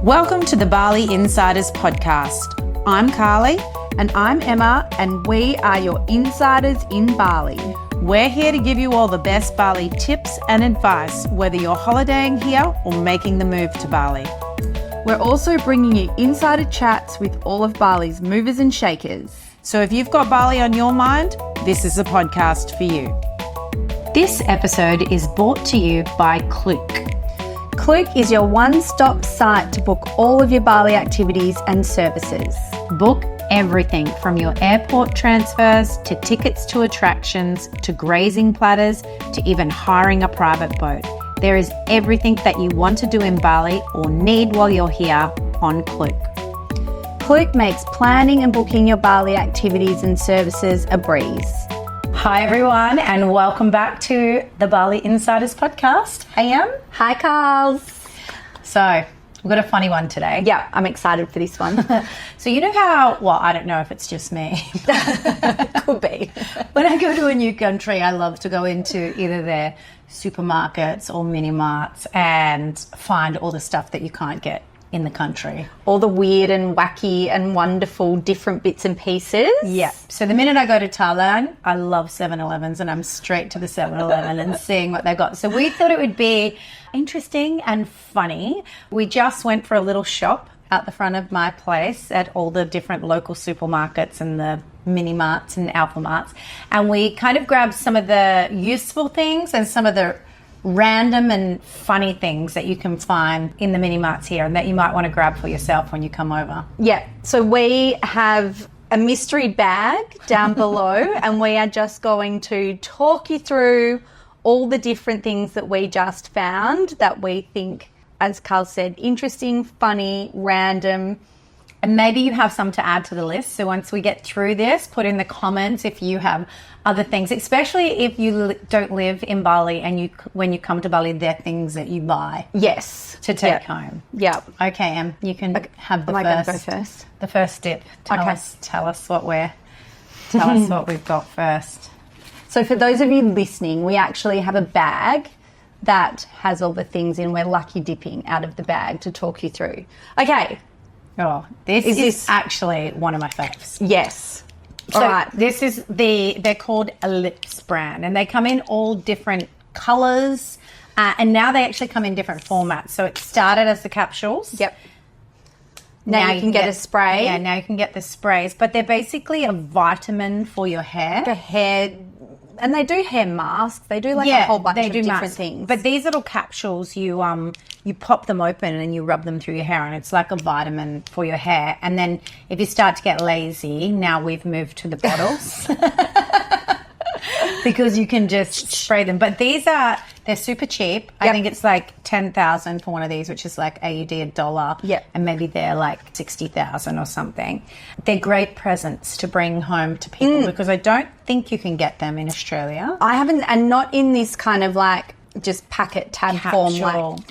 Welcome to the Bali Insiders podcast. I'm Carly. And I'm Emma, and we are your insiders in Bali. We're here to give you all the best Bali tips and advice, whether you're holidaying here or making the move to Bali. We're also bringing you insider chats with all of Bali's movers and shakers. So if you've got Bali on your mind, this is a podcast for you. This episode is brought to you by Klook. Klook is your one-stop site to book all of your Bali activities and services. Book everything from your airport transfers to tickets to attractions to grazing platters to even hiring a private boat. There is everything that you want to do in Bali or need while you're here on Klook. Klook makes planning and booking your Bali activities and services a breeze. Hi everyone, and welcome back to the Bali Insiders podcast. Hey Em. Hi, Carls. So we've got a funny one today. Yeah, I'm excited for this one. So you know how, well, I don't know if it's just me. Could be. When I go to a new country, I love to go into either their supermarkets or mini marts and find all the stuff that you can't get in the country. All the weird and wacky and wonderful different bits and pieces. Yeah. So the minute I go to Thailand, I love 7-Elevens and I'm straight to the 7-Eleven and seeing what they've got. So we thought it would be interesting and funny. We just went for a little shop out the front of my place at all the different local supermarkets and the mini marts and alpha marts. And we kind of grabbed some of the useful things and some of the random and funny things that you can find in the mini marts here and that you might want to grab for yourself when you come over. Yeah, so we have a mystery bag down below and we are just going to talk you through all the different things that we just found that we think, as Carl said, interesting, funny, random. And maybe you have some to add to the list. So once we get through this, put in the comments if you have other things, especially if you don't live in Bali and when you come to Bali, they're things that you buy. Yes. To take home. Yeah. Okay, Em, you can have the Am I going to go first? The first dip. Tell us what we've got first. So for those of you listening, we actually have a bag that has all the things in. We're lucky dipping out of the bag to talk you through. Okay. Oh, this is actually one of my faves. Yes. So all right. This is they're called a lips brand and they come in all different colors and now they actually come in different formats. So it started as the capsules. Yep. Now you can get a spray. Yeah, now you can get the sprays, but they're basically a vitamin for your hair. For hair. And they do hair masks. They do a whole bunch of different things. But these little capsules, you pop them open and you rub them through your hair and it's like a vitamin for your hair. And then if you start to get lazy, now we've moved to the bottles. Because you can just spray them. But they're super cheap. Yep. I think it's like 10,000 for one of these, which is like AUD $1. Yep. And maybe they're like 60,000 or something. They're great presents to bring home to people because I don't think you can get them in Australia. I haven't, and not in this kind of like just packet tab form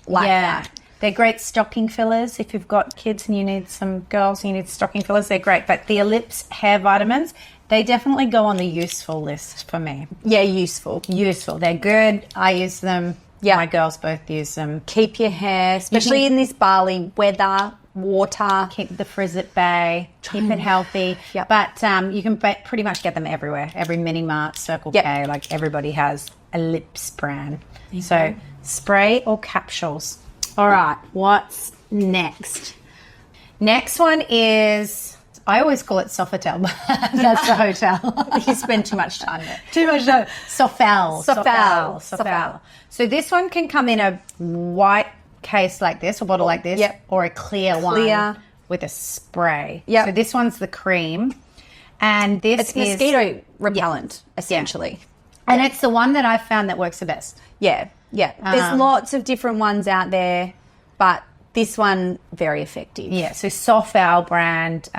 like that. They're great stocking fillers. If you've got kids and you need some girls, you need stocking fillers, they're great. But the Ellipse hair vitamins, they definitely go on the useful list for me. Yeah, useful. They're good. I use them. Yeah. My girls both use them. Keep your hair, especially in this Bali weather, water. Keep the frizz at bay. Keep it healthy. Yep. But you can pretty much get them everywhere. Every mini mart, Circle K, like everybody has a lips brand. So spray or capsules. All right, what's next? Next one is, I always call it Sofitel. That's the hotel. You spend too much time there. Too much time. Sofel. Sofel. So this one can come in a white case like this, a bottle like this, or a clear one with a spray. Yep. So this one's the cream. And this is mosquito repellent, essentially. Yeah. And it's the one that I've found that works the best. Yeah. There's lots of different ones out there, but this one, very effective. Yeah, so Sofal brand.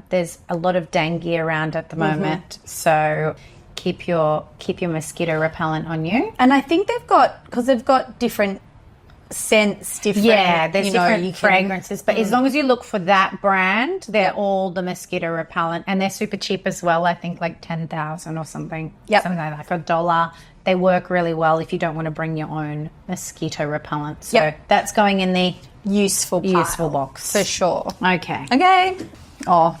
There's a lot of dengue around at the moment, so keep your mosquito repellent on you. And I think they've got different scents, there's different fragrances, but as long as you look for that brand, they're all the mosquito repellent, and they're super cheap as well. I think like 10,000 or something. Something like $1. They work really well if you don't want to bring your own mosquito repellent. So that's going in the useful pile. Useful box. For sure. Okay. Okay. Oh.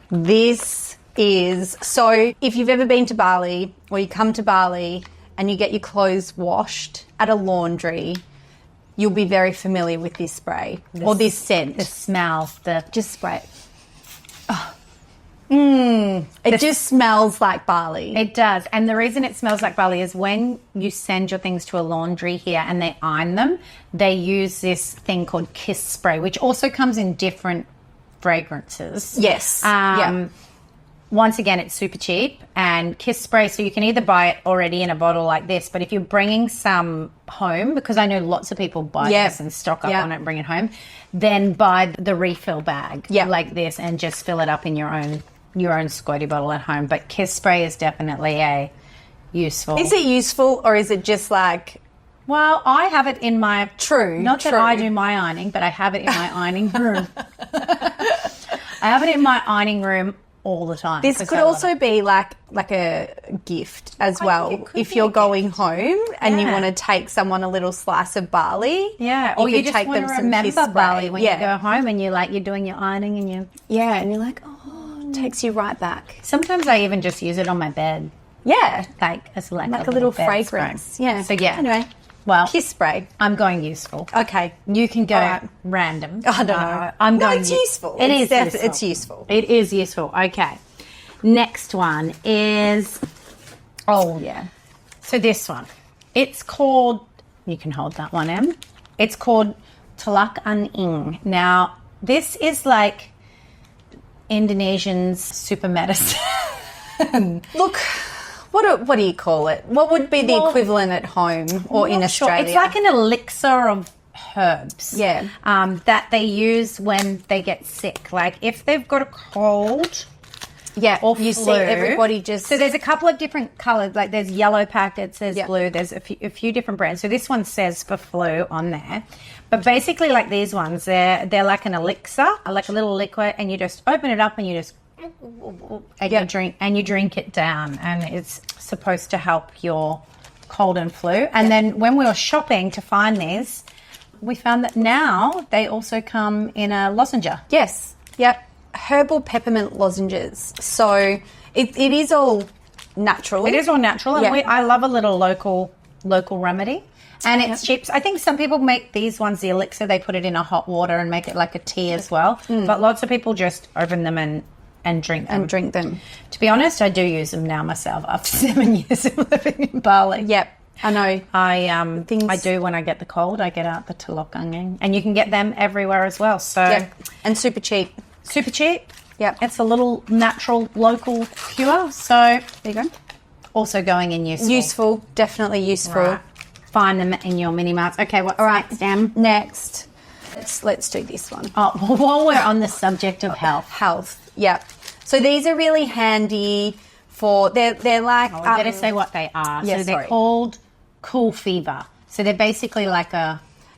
This is, so if you've ever been to Bali or you come to Bali and you get your clothes washed at a laundry, you'll be very familiar with this spray or this scent. The smell, Just spray it. It just smells like Bali. It does. And the reason it smells like Bali is when you send your things to a laundry here and they iron them, they use this thing called Kiss spray, which also comes in different fragrances. Yes. Once again, it's super cheap, and Kiss spray, so you can either buy it already in a bottle like this, but if you're bringing some home, because I know lots of people buy this and stock up on it and bring it home, then buy the refill bag like this and just fill it up in your own Scotty bottle at home. But Kiss spray is definitely a useful. Is it useful or is it just like... Well, I have it in my... Not that I do my ironing, but I have it in my ironing room. I have it in my ironing room all the time. This could also be like a gift as well. If you're going home and you want to take someone a little slice of barley. Yeah, or you just want to remember Bali when you go home and you're doing your ironing and you... Yeah, and you're like, oh, it takes you right back. Sometimes I even just use it on my bed. Yeah. As like a little bed fragrance. Spray. Yeah. So yeah. Anyway. Well, Kiss spray. I'm going useful. Okay. You can go random. I don't know. It's useful. It's useful. It is useful. Okay. Next one is... Oh, yeah. So this one. It's called... You can hold that one, Em. It's called Telak An Ing. Now, this is like Indonesian's super medicine. Look... What do you call it? What would be the equivalent at home or in Australia? It's like an elixir of herbs. Yeah. That they use when they get sick. Like if they've got a cold. Yeah. Or you flu. see everybody just... So there's a couple of different colours. Like there's yellow packets, there's blue, there's a few different brands. So this one says for flu on there. But basically like these ones, they're like an elixir, like a little liquid, and you just open it up and you just... And you drink it down, and it's supposed to help your cold and flu. And then when we were shopping to find these, we found that now they also come in a lozenge. Yes. Yep. Herbal peppermint lozenges. So it is all natural. It is all natural, and I love a little local remedy. And it's cheap. I think some people make these ones the elixir. They put it in a hot water and make it like a tea as well. But lots of people just open them and drink them. To be honest, I do use them now myself after 7 years of living in Bali. Yep, I know. I do when I get the cold. I get out the Telak An Ing, and you can get them everywhere as well. So and super cheap. Super cheap. Yep, it's a little natural, local cure. So there you go. Also going in useful. Useful, definitely useful. Right. Find them in your mini marts. Okay, what's Sam? Next. Let's do this one. Oh, well, while we're on the subject of health, yeah. So these are really handy for they're like. I better say what they are. Yeah, so they're called Cool Fever. So they're basically like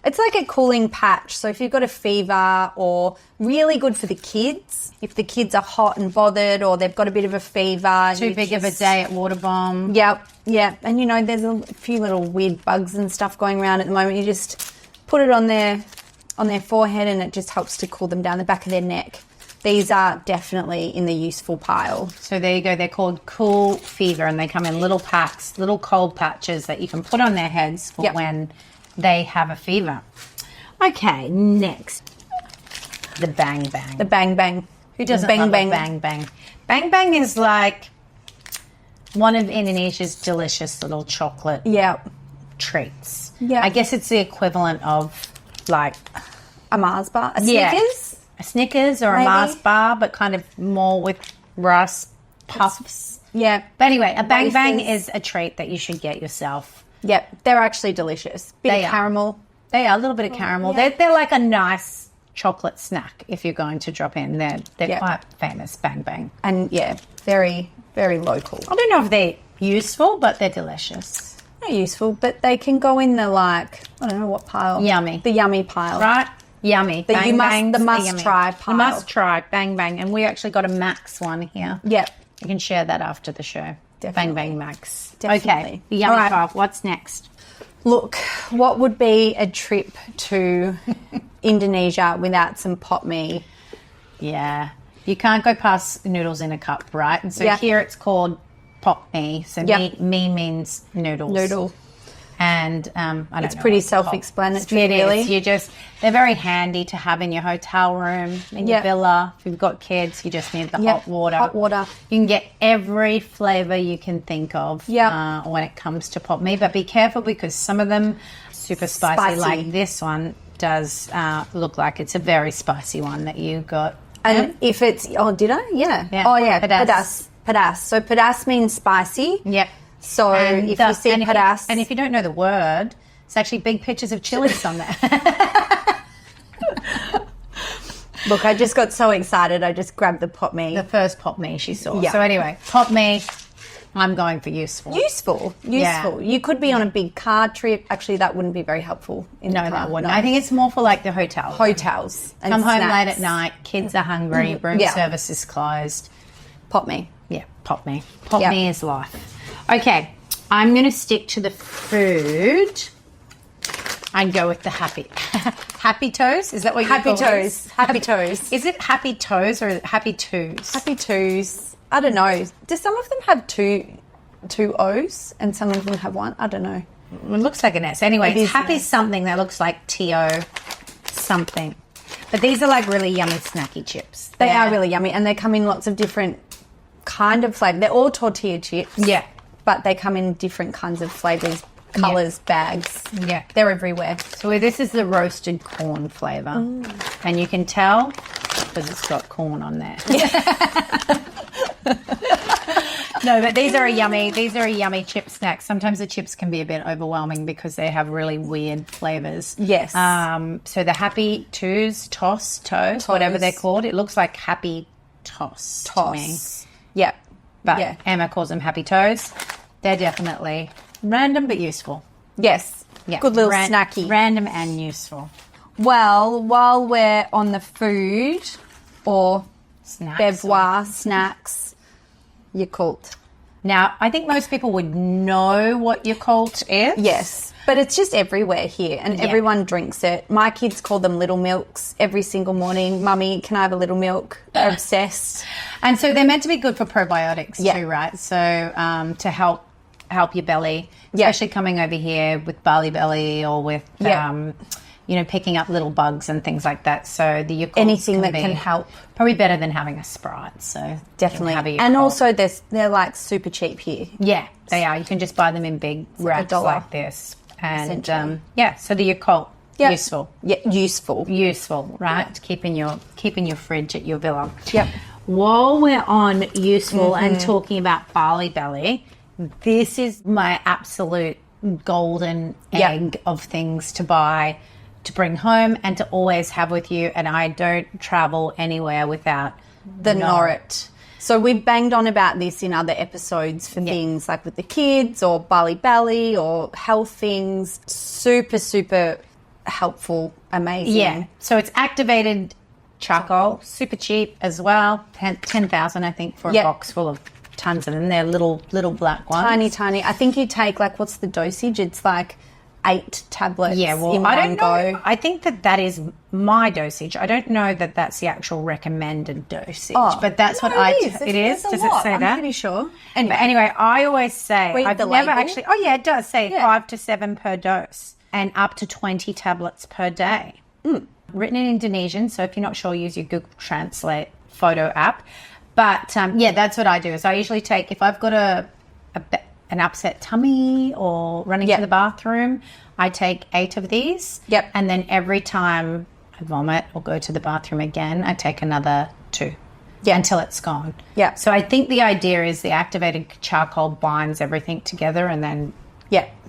it's like a cooling patch. So if you've got a fever, or really good for the kids, if the kids are hot and bothered, or they've got a bit of a fever. Too big of a day at water bomb. Yep, yeah. And you know, there's a few little weird bugs and stuff going around at the moment. You just put it on their forehead, and it just helps to cool them down, the back of their neck. These are definitely in the useful pile. So there you go. They're called Cool Fever, and they come in little packs, little cold patches that you can put on their heads for when they have a fever. Okay, next. The Bang Bang. The Bang Bang. Who doesn't love Bang Bang? Bang Bang is like one of Indonesia's delicious little chocolate treats. Yeah. I guess it's the equivalent of like a Mars bar, a Snickers. A Snickers or a Mars bar, but kind of more with rice puffs. Yeah. But anyway, a Bang Bang is a treat that you should get yourself. Yep. They're actually delicious. Bit of caramel. They are a little bit of caramel. Yeah. They're like a nice chocolate snack if you're going to drop in. They're quite famous, Bang Bang. And very, very local. I don't know if they're useful, but they're delicious. They're useful, but they can go in the I don't know what pile. Yummy. The yummy pile. Right? Yummy. The must-try pile. You must try. Bang Bang. And we actually got a Max one here. Yep. You can share that after the show. Definitely. Bang Bang Max. Definitely. Okay. The yummy pile. What's next? Look, what would be a trip to Indonesia without some pot me? Yeah. You can't go past noodles in a cup, right? And so Yeah. here it's called pop me. So Yeah. me means noodles. Noodle. And I don't know. It's pretty what to call- self-explanatory, It really. is. They're very handy to have in your hotel room, in your Yeah. villa. If you've got kids, you just need the Yeah. hot water. Hot water. You can get every flavour you can think of Yeah. when it comes to pop me. But be careful because some of them super spicy. Spicy. Like this one does look like it's a very spicy one that you got. And if it's, did I? Yeah. Yeah. Oh, yeah. Pedas. Pedas. So pedas means spicy. Yep. So And if you see pedas. and if you don't know the word, it's actually big pictures of chilies on there. Look, I just got so excited. I just grabbed the pot me. The first pop me she saw. Yeah. So anyway, pop me, I'm going for useful. Useful. Yeah. You could be on a big car trip. Actually, that wouldn't be very helpful in No, the car. that wouldn't. No. I think it's more for like the hotel. Hotels. And Come home snacks. late at night, kids are hungry, room Yeah. service is closed. Pot me. Yeah, pop me. Pop Yep. me is life. Okay, I'm going to stick to the food and go with the happy. Happy toes? Is that what you Happy call toes. it? Happy toes. Is it happy toes or happy twos? Happy twos. I don't know. Do some of them have two O's and some of them have one? I don't know. It looks like an S. Anyway, It it's is happy an S. something that looks like T-O something. But these are like really yummy snacky chips. They are really yummy and they come in lots of different kind of flavour. They're all tortilla chips. Yeah. But they come in different kinds of flavours, colours, bags. Yeah. They're everywhere. So this is the roasted corn flavour. And you can tell because it's got corn on there. No, but these are a yummy chip snack. Sometimes the chips can be a bit overwhelming because they have really weird flavours. Yes. So the happy toast, whatever they're called, it looks like happy toss. To me. Toss. Yep. But Yeah. Emma calls them happy toes. They're definitely random but useful. Yes. Yeah. Good little snacky. Random and useful. Well, while we're on the food or Snacks. bevois, snacks, Yakult. Now, I think most people would know what Yakult is. Yes. But it's just everywhere here and everyone drinks it. My kids call them little milks every single morning. Mummy, can I have a little milk? They're obsessed. And so they're meant to be good for probiotics Yeah. too, right? So to help your belly, Yeah. especially coming over here with Bali belly or with, Yeah. picking up little bugs and things like that. So the Yakult Anything that be can help. Probably better than having a Sprite. So Definitely. have a And Yakult. also they're like super cheap here. Yeah, they are. You can just buy them in big racks $1 like this. And essentially. so the Yakult, Yep. useful. Yeah, useful. Right? Keeping your fridge at your villa. Yep. While we're on useful and talking about Bali belly, this is my absolute golden Yep. egg of things to buy, to bring home and to always have with you. And I don't travel anywhere without The Norit. So we've banged on about this in other episodes for things like with the kids or Bali Belly or health things. Super, super helpful, amazing. Yeah. So it's activated charcoal, super cheap as well. 10,000, I think, for a Yeah. box full of tons of them. They're little black ones. Tiny. I think you take what's the dosage? It's 8 tablets Yeah, well, in I one don't go. know. I think that is my dosage. I don't know that that's the actual recommended dosage, but that's what No, it There's is. a Does lot, it say I'm that? pretty sure. But anyway, I always say Read I've the never label. actually. Oh yeah, it does say Yeah. 5 to 7 per dose and up to 20 tablets per day. Written in Indonesian, so if you're not sure, use your Google Translate photo app. But that's what I do. Is I usually take, if I've got an upset tummy or running to the bathroom, I take 8 of these. Yep. And then every time I vomit or go to the bathroom again, I take another 2. Yeah. Until it's gone. Yeah. So I think the idea is the activated charcoal binds everything together and then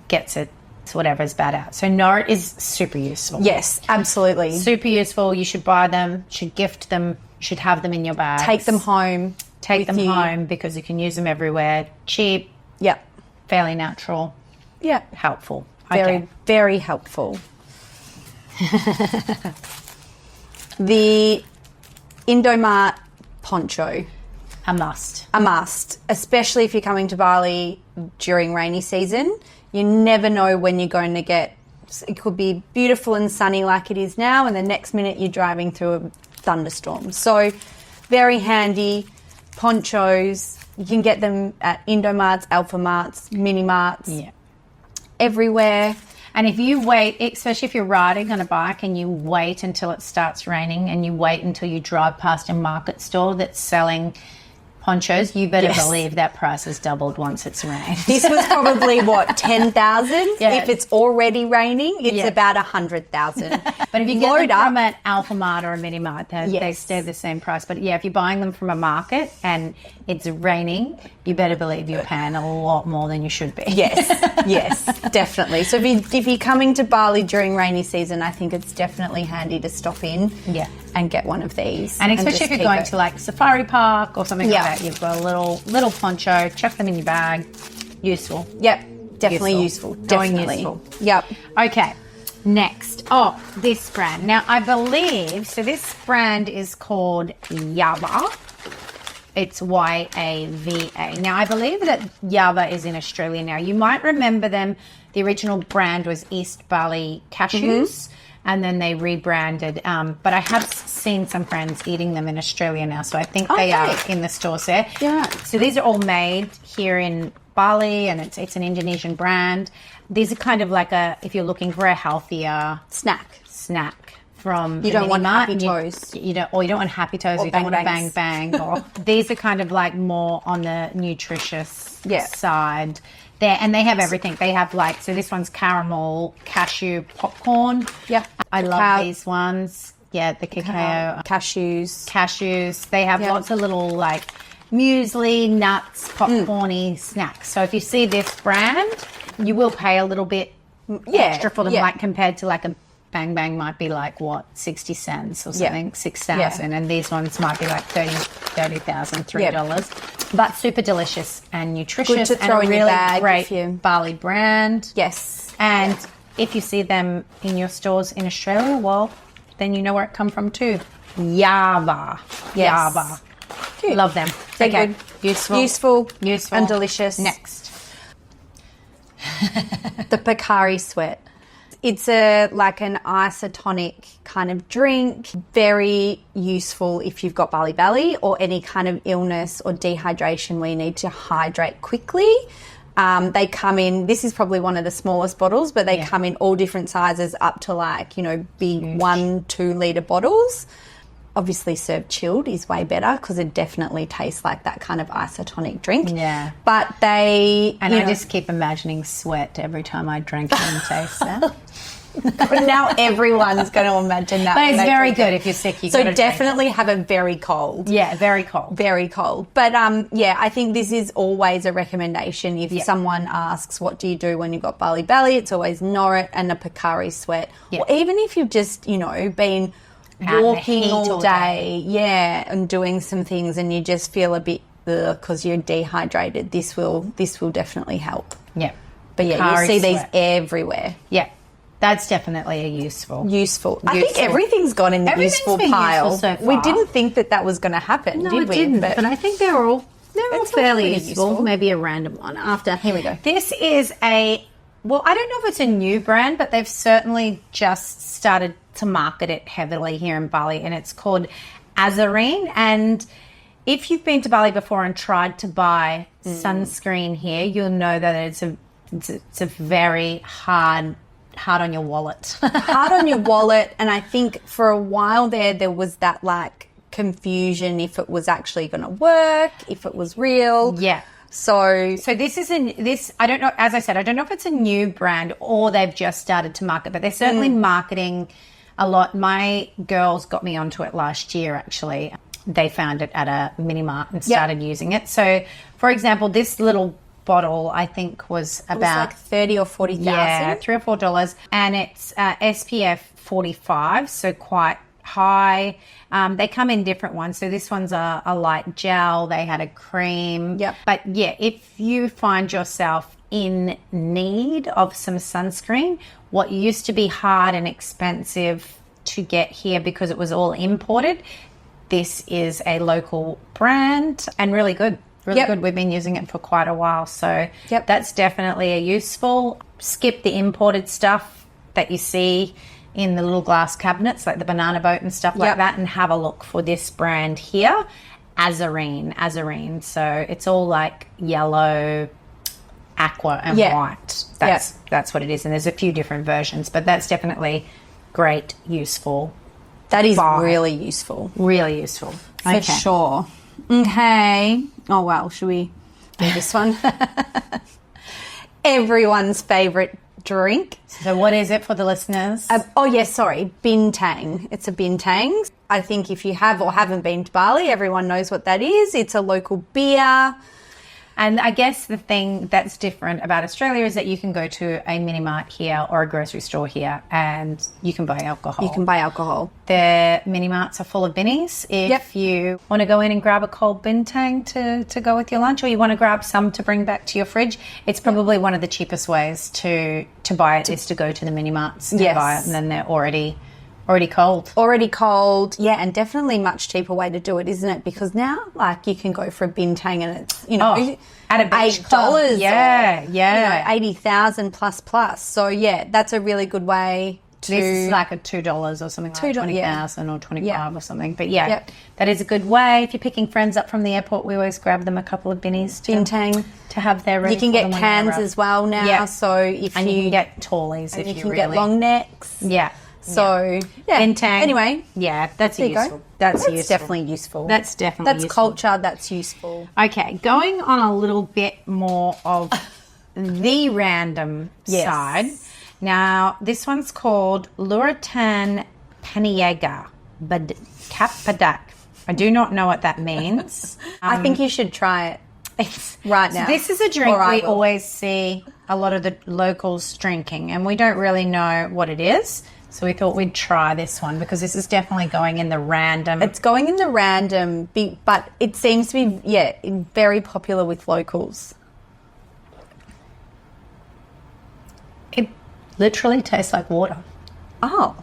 gets it to whatever's bad out. So Norit is super useful. Yes, absolutely. Super useful. You should buy them, should gift them, should have them in your bag. Take them home. Take with them you. home because you can use them everywhere. Cheap, Yeah. fairly natural, Yeah. helpful. Very, Okay. very helpful. The Indomart poncho, A must. a must, especially if you're coming to Bali during rainy season. You never know when you're going to get, it could be beautiful and sunny like it is now, and the next minute you're driving through a thunderstorm. So very handy. Ponchos, you can get them at Indomarts, Alpha Marts, Mini Marts, everywhere. And if you wait, especially if you're riding on a bike and you wait until it starts raining and you wait until you drive past a market store that's selling ponchos, you better believe that price has doubled once it's rained. This was probably, what, 10,000? Yeah. If it's already raining, it's about 100,000. But if you get them from an Alpha Mart or a Mini Mart, they stay the same price. But yeah, if you're buying them from a market and it's raining, you better believe you're paying a lot more than you should be. Yes, definitely. So if you're coming to Bali during rainy season, I think it's definitely handy to stop in and get one of these. And especially if you're going to like Safari Park or something like that, you've got a little poncho, chuck them in your bag. Useful. Yep, definitely useful. Definitely. Useful. Yep. Okay. Next, this brand. Now, I believe, so this brand is called Yava. It's Y-A-V-A. Now, I believe that Yava is in Australia now. You might remember them. The original brand was East Bali Cashews, and then they rebranded. But I have seen some friends eating them in Australia now, so I think they are in the stores there. Yeah. So these are all made here in Bali, and it's an Indonesian brand. These are kind of like if you're looking for a healthier snack from you don't want Mart, Happy Toes, you don't want Happy Toes, or you don't want Bang a bang. Or these are kind of like more on the nutritious side. There, and they have everything. They have so this one's caramel cashew popcorn. Yeah, I love these ones. Yeah, the cacao cashews. They have lots of little muesli, nuts, popcorny snacks. So if you see this brand, you will pay a little bit extra for them, compared to a Bang might be 60 cents or something, 6,000, and these ones might be $30,000, $3. But super delicious and nutritious, good to throw and in a your really bag great Bali brand. Yes, and if you see them in your stores in Australia, well, then you know where it come from too. Yava. Yava. Good. Love them. They're good. Useful and delicious. Next. The Pocari Sweat. It's an isotonic kind of drink. Very useful if you've got Bali Belly or any kind of illness or dehydration where you need to hydrate quickly. They come in, this is probably one of the smallest bottles, but they come in all different sizes up to big 1-2 litre bottles. Obviously served chilled is way better because it definitely tastes like that kind of isotonic drink. Yeah. But I just keep imagining sweat every time I drink it and taste that. Now everyone's going to imagine that. But it's very good if you're sick. So definitely have a very cold. Yeah, very cold. Very cold. But I think this is always a recommendation. If someone asks, what do you do when you've got Bali Belly? It's always Norit and a Pocari Sweat. Yeah. Or even if you've just, been walking all day, and doing some things and you just feel a bit because you're dehydrated, this will definitely help. Yeah. But you'll see these everywhere. Yeah. That's definitely a useful. I think everything's gone in the useful pile. So far. We didn't think that was going to happen, did we? Didn't. But I think they're all fairly useful. Maybe a random one after. Here we go. This is I don't know if it's a new brand, but they've certainly just started to market it heavily here in Bali, and it's called Azarine. And if you've been to Bali before and tried to buy sunscreen here, you'll know that it's a very hard on your wallet. Hard on your wallet. And I think for a while there was that confusion if it was actually going to work, if it was real. Yeah. So this is I don't know, as I said, I don't know if it's a new brand or they've just started to market, but they're certainly marketing a lot. My girls got me onto it last year, actually. They found it at a mini mart and started using it. So, for example, this little bottle I think was about 30 or 40,000. Yeah, $3 or $4, and it's SPF 45, so quite high. They come in different ones. So this one's a light gel. They had a cream. Yep. But if you find yourself in need of some sunscreen, what used to be hard and expensive to get here because it was all imported, this is a local brand and really good. Really Yep. good. We've been using it for quite a while. So Yep. that's definitely a useful. Skip the imported stuff that you see in the little glass cabinets, like the banana boat and stuff like Yep. that, and have a look for this brand here, Azarine. So it's all like yellow, aqua and Yeah. white. That's what it is. And there's a few different versions, but that's definitely great, useful, That is Buy. really useful. really useful. For sure. Okay. Oh, well, should we do this one? Everyone's favourite drink. So what is it for the listeners? Oh, yes, sorry. Bintang. It's a bintang. I think if you have or haven't been to Bali, everyone knows what that is. It's a local beer. And I guess the thing that's different about Australia is that you can go to a mini mart here or a grocery store here and you can buy alcohol. You can buy alcohol. The mini marts are full of binnies. If Yep. you want to go in and grab a cold bintang to go with your lunch, or you want to grab some to bring back to your fridge, it's probably one of the cheapest ways to buy it is to go to the mini marts and Yes. buy it, and then they're already cold. Already cold. Yeah, and definitely much cheaper way to do it, isn't it? Because now, like, you can go for a bintang and it's, at a beach club. $8. Yeah, or, yeah. 80,000 plus. So, yeah, that's a really good way to... This is like a $2 or something like $2, 20,000 or 25 Yeah. or something. But yeah, Yep. that is a good way. If you're picking friends up from the airport, we always grab them a couple of binnies Bintang. to have there ready. You can for them get when they cans arrive. as well now. Yeah. So if And you you can get tallies if you you can really get long necks. Yeah. So yeah. Bintang. Anyway, Yeah, that's there you useful. go. That's useful. definitely useful. That's definitely That's useful. culture. That's useful. Okay, going on a little bit more of the random Yes. side. Now, this one's called Luratan Paniega Kapadak. I do not know what that means. I think you should try it It's right now. So this is a drink Or I we will. always see a lot of the locals drinking, and we don't really know what it is. So we thought we'd try this one because this is definitely going in the random. It's going in the random, but it seems to be very popular with locals. It literally tastes like water. Oh.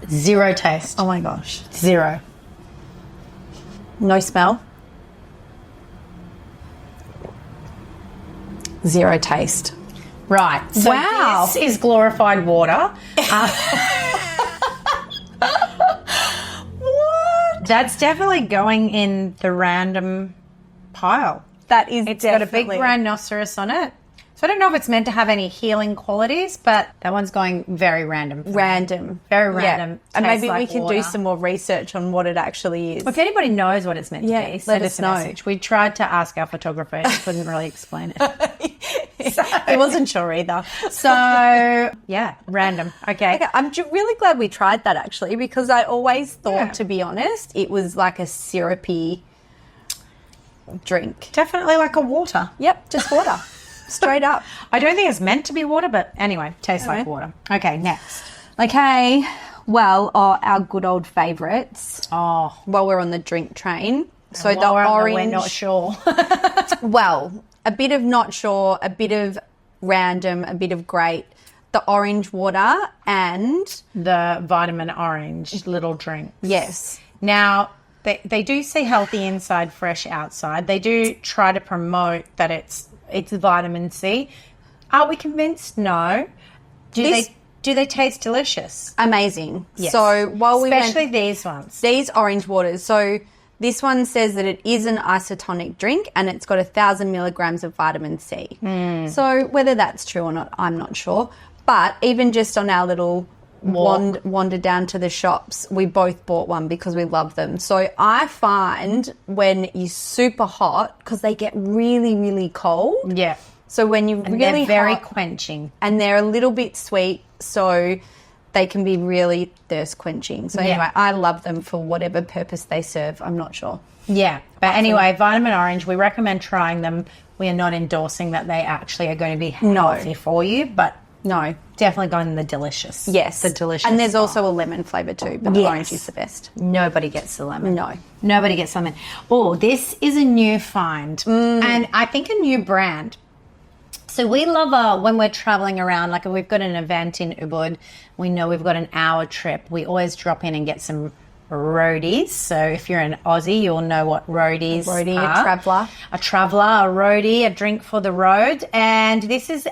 Zero taste. Oh my gosh. Zero. No smell. Zero taste. Right. So Wow. this is glorified water. What? That's definitely going in the random pile. That is It's got a big rhinoceros on it. So I don't know if it's meant to have any healing qualities, but that one's going very random. random. Very random. Yeah. And Tastes maybe we like can water. do some more research on what it actually is. If anybody knows what it's meant Yeah, to be, let send us us a know. message. We tried to ask our photographer. He couldn't really explain it. I wasn't sure either. So, yeah, random. Okay. Okay, I'm really glad we tried that actually, because I always thought, Yeah. to be honest, it was like a syrupy drink. Definitely like a water. Yep, just water. Straight up. I don't think it's meant to be water, but anyway, tastes like Anyway. water. Okay, next. Okay, well, our good old favourites Oh, while we're on the drink train. So the while we're on orange. we're not sure. Well, a bit of not sure, a bit of random, a bit of great. The orange water and The vitamin orange little drink. yes, Now, they do say healthy inside, fresh outside. They do try to promote that it's vitamin C. Are we convinced? No. Do they taste delicious? amazing. Yes. So while we Especially went, these ones. these orange waters, so this one says that it is an isotonic drink and it's got 1,000 milligrams of vitamin C. So whether that's true or not, I'm not sure. But even just on our little wander down to the shops, we both bought one because we love them. So I find when you're super hot, because they get really, really cold. Yeah. So when you're And really they're very hot, quenching. and they're a little bit sweet, so they can be really thirst quenching. So Yeah. anyway, I love them for whatever purpose they serve. I'm not sure. Yeah. But anyway, vitamin orange, we recommend trying them. We are not endorsing that they actually are going to be healthy for you, but No. definitely going in the delicious. Yes. The delicious. And there's style. also a lemon flavour too, but the Yes. orange is the best. Nobody gets the lemon. No. Nobody gets lemon. Oh, this is a new find. And I think a new brand. So we love when we're traveling around, like if we've got an event in Ubud, we know we've got an hour trip, we always drop in and get some roadies. So if you're an Aussie, you'll know what roadies are. A traveller. A traveller, a roadie, a drink for the road. And this is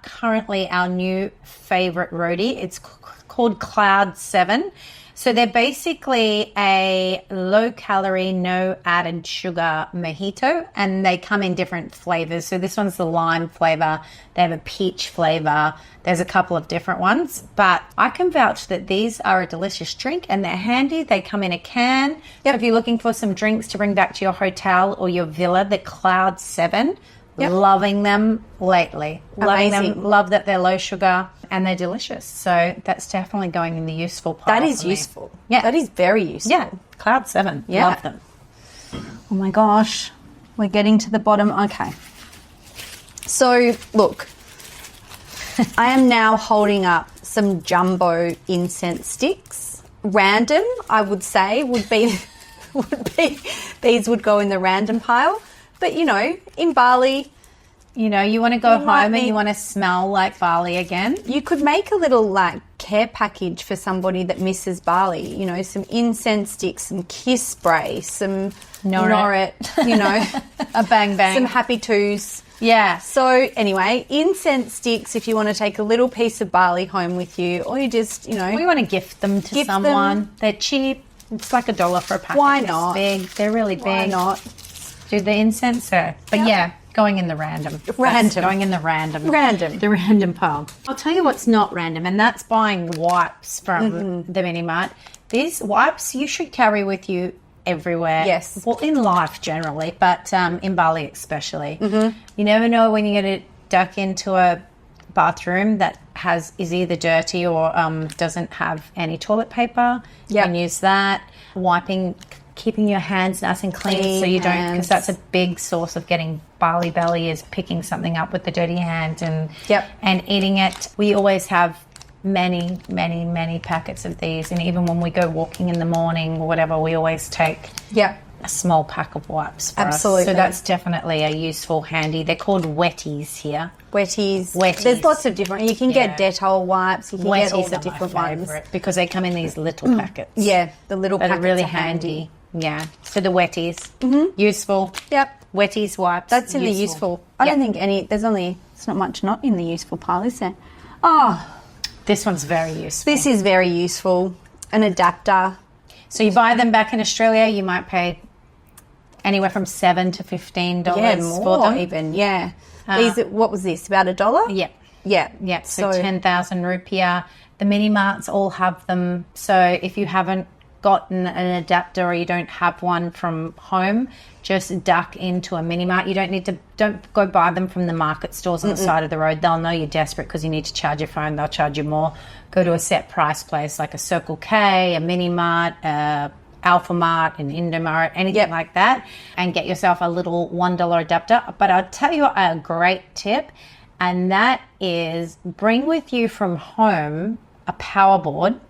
currently our new favourite roadie. It's called Cloud 7. So they're basically a low-calorie, no added sugar mojito, and they come in different flavors. So this one's the lime flavor. They have a peach flavor. There's a couple of different ones, but I can vouch that these are a delicious drink and they're handy. They come in a can. So if you're looking for some drinks to bring back to your hotel or your villa, the Cloud 7. Loving them lately. Loving them. Love that they're low sugar and they're delicious. So that's definitely going in the useful pile. That is useful. Yeah. That is very useful. Yeah. Cloud 7. Yeah. Love them. Oh my gosh. We're getting to the bottom. Okay. So, look. I am now holding up some jumbo incense sticks. Random, I would say, would be these would go in the random pile. But, you know, in Bali, you know, you want to go home and you want to smell like Bali again. You could make a little, like, care package for somebody that misses Bali. You know, some incense sticks, some kiss spray, some Norit, you know. A bang bang. Some happy twos. Yeah. So, anyway, incense sticks if you want to take a little piece of Bali home with you, or you just, you know. Or you want to gift them to someone. They're cheap. It's like $1 for a packet. Why not? They're big. They're really big. Why not? Do the incense, sir. But yeah, going in the random. Going in the random. The random pile. I'll tell you what's not random, and that's buying wipes from the mini mart. These wipes you should carry with you everywhere. Yes. Well, in life generally, but in Bali especially. You never know when you're going to duck into a bathroom that is either dirty or doesn't have any toilet paper. You can use that. Wiping, keeping your hands nice and clean so you don't, because that's a big source of getting Bali belly, is picking something up with the dirty hand and eating it. We always have many packets of these, and even when we go walking in the morning or whatever, we always take a small pack of wipes for us. So that's definitely a useful, handy. They're called wetties here. Wetties. There's lots of different. You can get Dettol wipes. You can get all the different ones because they come in these little packets. Yeah, the little packets are really handy. Yeah. So the wetties, useful. Yep. Wetties wipes. That's in the useful. I don't think it's not much not in the useful pile, is there? Oh. This one's very useful. This is very useful. An adapter. So you buy them back in Australia, you might pay anywhere from $7 to $15 for them. Even. Yeah. What was this? About $1? Yeah. Yeah. Yeah. So 10,000 rupiah. The mini marts all have them. So if you haven't gotten an adapter or you don't have one from home, just duck into a mini mart. You don't go buy them from the market stores on the side of the road. They'll know you're desperate because you need to charge your phone. They'll charge you more. Go to a set price place like a Circle K, a mini mart, Alpha Mart, an Indomart, anything like that, and get yourself a little $1 adapter. But I'll tell you a great tip, and that is bring with you from home a power board.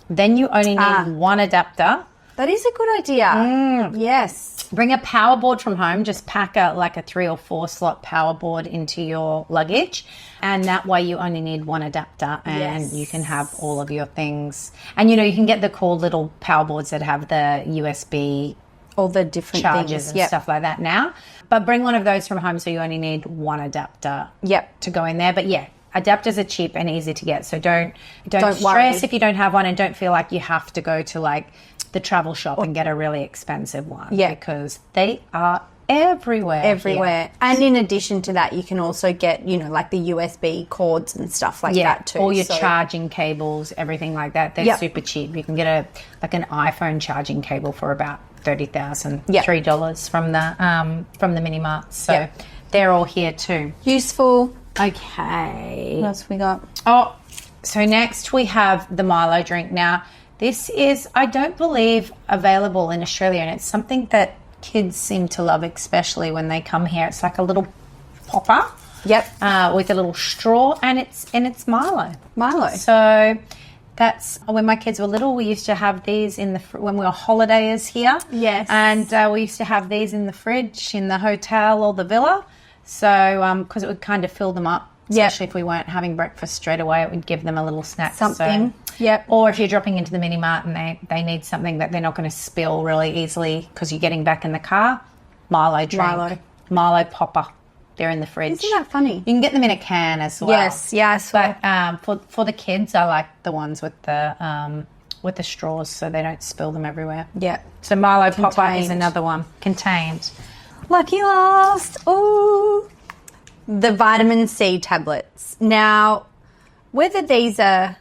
Then you only need one adapter. That is a good idea. Yes. Bring a power board from home. Just pack a 3 or 4 slot power board into your luggage. And that way you only need one adapter and you can have all of your things. And, you can get the cool little power boards that have the USB, all the different chargers things. and stuff like that now. But bring one of those from home so you only need one adapter to go in there. But yeah, adapters are cheap and easy to get. So don't stress worry if you don't have one, and don't feel like you have to go to the travel shop and get a really expensive one. Yeah. Because they are everywhere. Here. And in addition to that, you can also get, the USB cords and stuff like that too. All your charging cables, everything like that. They're super cheap. You can get an iPhone charging cable for about $3 from the mini marts. So they're all here too. Useful. Okay. What else we got? Oh, so next we have the Milo drink. Now, this is, I don't believe, available in Australia, and it's something that kids seem to love, especially when they come here. It's like a little popper. Yep. With a little straw, and it's Milo. Milo. So that's when my kids were little. We used to have these when we were holidayers here. Yes. And we used to have these in the fridge in the hotel or the villa. So because it would kind of fill them up. Especially if we weren't having breakfast straight away, it would give them a little snack. Something. So Yep. Or if you're dropping into the mini mart and they need something that they're not going to spill really easily because you're getting back in the car, Milo drink. Milo popper. They're in the fridge. Isn't that funny? You can get them in a can as well. Yes, yeah, I saw. But for the kids, I like the ones with the straws so they don't spill them everywhere. Yeah. So Milo popper is Contained. another one. Contained. Lucky last. Oh, the vitamin C tablets. Now, whether these are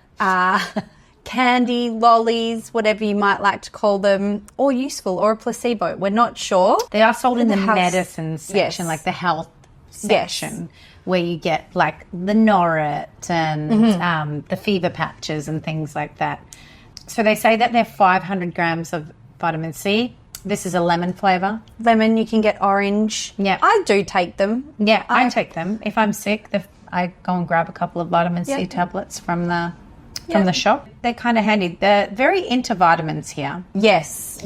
candy, lollies, whatever you might like to call them, or useful, or a placebo, we're not sure. They are sold in the house- medicine section, Yes. like the health section, where you get like the Norit and the fever patches and things like that. So they say that they're 500 grams of vitamin C. This is a lemon flavour. Lemon, you can get orange. Yeah. I do take them. Yeah, I take them. If I'm sick, I go and grab a couple of vitamin C Yeah. tablets from the shop. They're kind of handy. They're very into vitamins here. Yes.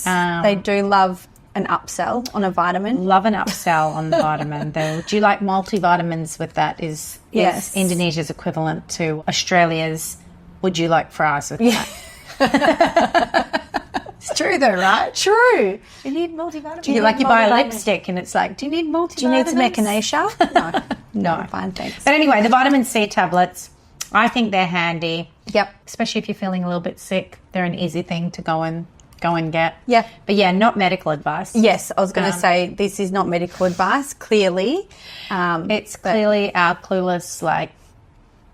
They do love an upsell on a vitamin. Love an upsell on the vitamin. Though, do you like multivitamins with that? Is Yes. Indonesia's equivalent to Australia's would you like fries with that? It's true though, right? True. You need multivitamins. you Like need you buy a multivitamins? lipstick and it's like, do you need multivitamins? Do you need some echinacea? No. No. Fine, thanks. But anyway, the vitamin C tablets, I think they're handy. Yep. Especially if you're feeling a little bit sick. They're an easy thing to go and get. Yeah. But yeah, not medical advice. Yes, I was going to say this is not medical advice, clearly. It's clearly our clueless, like,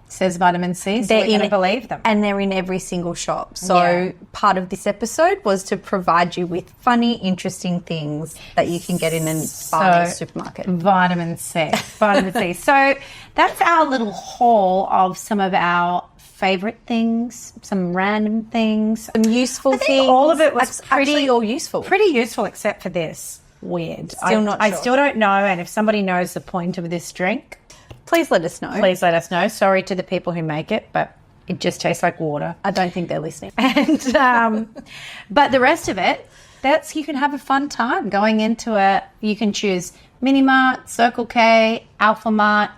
says vitamin C, so we're going to believe them. And they're in every single shop. So Yeah. part of this episode was to provide you with funny, interesting things that you can get in a Bali supermarket. Vitamin C. Vitamin C. So that's our little haul of some of our favourite things, some random things. Some useful I think things. all of it was actually all useful. Pretty useful except for this. Weird. Still not I sure. still don't know, and if somebody knows the point of this drink, Please let us know. please let us know. Sorry to the people who make it, but it just tastes like water. I don't think they're listening. And but the rest of it, you can have a fun time going into it. You can choose Mini Mart, Circle K, Alpha Mart,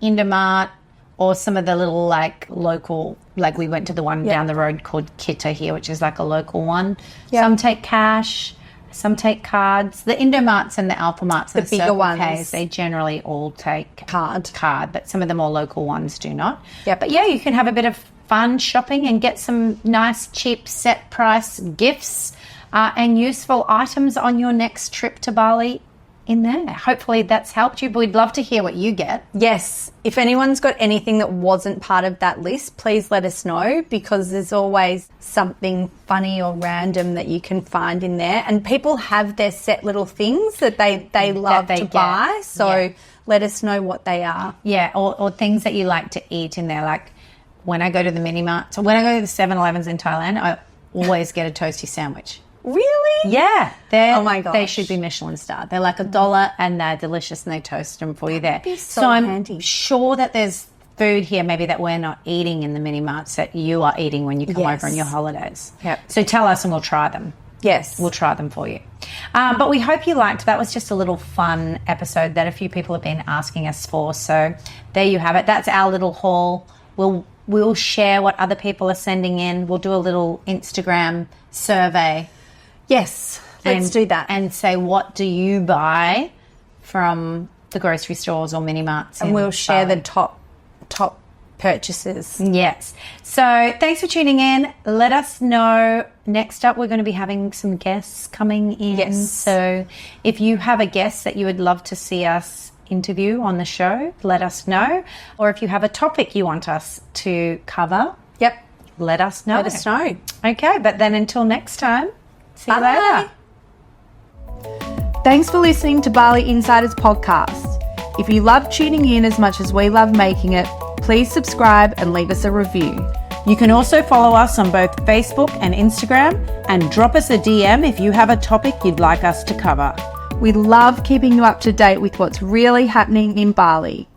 Indomart, or some of the little like local. Like we went to the one down the road called Kita here, which is like a local one. Yep. Some take cash, some take cards. The Indomarts and the Alpha Marts and The bigger Circle ones. Ks, they generally all take Card. but some of the more local ones do not. Yep. But yeah, you can have a bit of fun shopping and get some nice, cheap, set price gifts and useful items on your next trip to Bali in there. Hopefully that's helped you, but we'd love to hear what you get. Yes. If anyone's got anything that wasn't part of that list, please let us know, because there's always something funny or random that you can find in there. And people have their set little things that they love they to get. buy. So Yeah. let us know what they are. Yeah, or things that you like to eat in there. Like when I go to the Mini Mart, so when I go to the 7-Elevens in Thailand, I always get a toasty sandwich. Really? Yeah. Oh my gosh. They should be Michelin starred. They're like $1 and they're delicious and they toast them for you there. be so I'm handy. sure that there's food here maybe that we're not eating in the mini marts that you are eating when you come Yes. over on your holidays. Yep. So tell us and we'll try them. Yes. We'll try them for you. But we hope you liked. That was just a little fun episode that a few people have been asking us for. So there you have it. That's our little haul. We'll share what other people are sending in. We'll do a little Instagram survey. Yes. Let's do that. And say, what do you buy from the grocery stores or mini marts? And we'll share the top purchases. Yes. So thanks for tuning in. Let us know. Next up, we're going to be having some guests coming in. Yes. So if you have a guest that you would love to see us interview on the show, let us know. Or if you have a topic you want us to cover, Yep. let us know. Let us know. Okay. But then until next time, see you Bye. later. Thanks for listening to Bali Insiders Podcast. If you love tuning in as much as we love making it, please subscribe and leave us a review. You can also follow us on both Facebook and Instagram and drop us a DM if you have a topic you'd like us to cover. We love keeping you up to date with what's really happening in Bali.